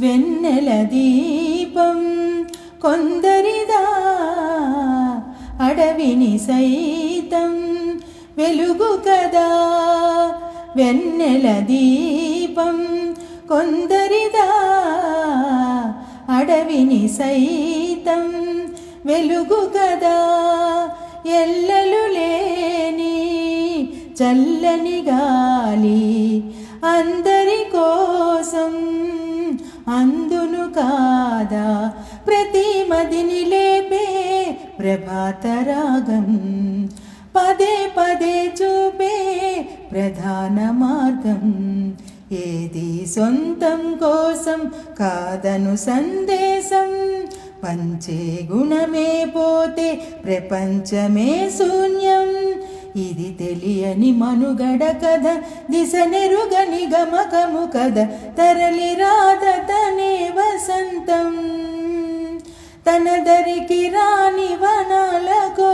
వెన్నెల దీపం కొందరిదా, అడవిని సైతం వెలుగు కదా. వెన్నెల దీపం కొందరిదా, అడవిని సైతం వెలుగు కదా. ఎల్లలు లేని చల్లని గాలి అందరి కోసం అందును కాదా. ప్రతి మదిని లేపే ప్రభాత రాగం, పదే పదే చూపే ప్రధాన మార్గం. ఏది సొంతం కోసం కాదను సందేశం, పంచే గుణమే పోతే ప్రపంచమే శూన్యం. ఇది తెలియని మనుగడ కథ, దిశ నెరుగని గమకము కథ. తరలి రాధ తనే వసంతం, తన దరికి రాని వనాలకు